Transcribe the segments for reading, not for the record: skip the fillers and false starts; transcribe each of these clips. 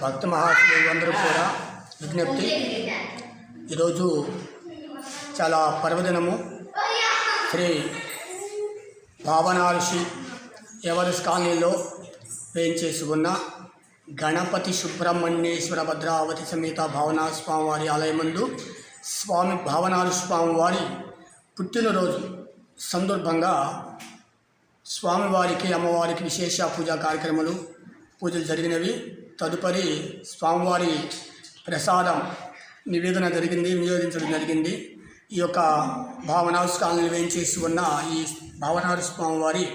భక్త మహాశయులందరూ కూడా విజ్ఞప్తి, ఈరోజు చాలా పర్వదినము. శ్రీ భావనార్షి ఎవరెస్ట్ కాలనీలో వేయించేసి ఉన్న గణపతి సుబ్రహ్మణ్యేశ్వర భద్రావతి సమేత భావనాథ స్వామివారి ఆలయమందు స్వామి భావనాథ స్వామివారి పుట్టినరోజు సందర్భంగా స్వామివారికి అమ్మవారికి విశేష పూజా కార్యక్రమాలు పూజలు జరిగినవి. తదుపరి స్వామివారి ప్రసాదం నివేదించడం జరిగింది. ఈ యొక్క భావనాథ కాలనీలో వేయించేసి ఉన్న ఈ భావనాథ స్వామివారి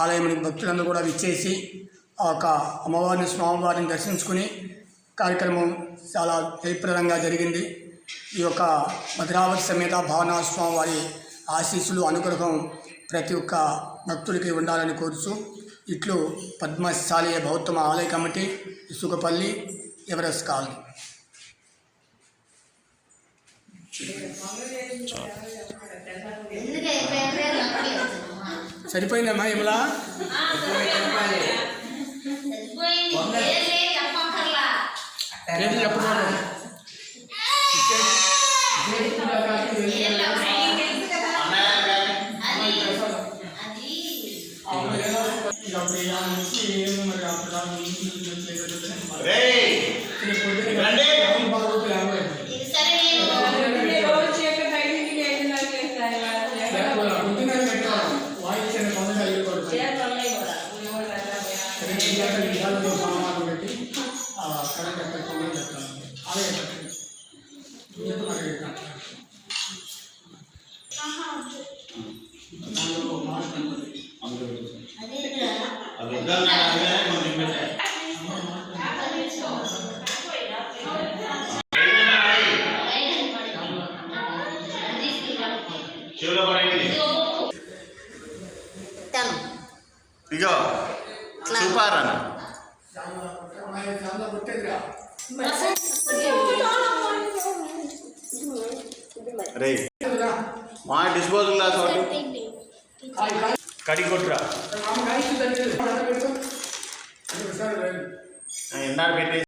ఆలయానికి భక్తులందరూ కూడా విచ్చేసి ఆ యొక్క అమ్మవారిని స్వామివారిని దర్శించుకుని కార్యక్రమం చాలా జయప్రదంగా జరిగింది. ఈ యొక్క భద్రావతి సమేత భావనాథ స్వామివారి ఆశీస్సులు అనుగ్రహం ప్రతి ఒక్క భక్తుడికి ఉండాలని కోరుచు ఇట్లు పద్మశాలీయ బౌద్ధమ ఆలయ కమిటీ, ఇసుకపల్లి, ఎవరెస్ట్ కాలనీ. సరిపోయిందమ్మా ఇమలా? ఇగో చూపారన్న రే మా డిస్పోజల్ గ్లాస్ ఒకటి కడిగి కొట్టురా. ఎన్నాడు పెట్టి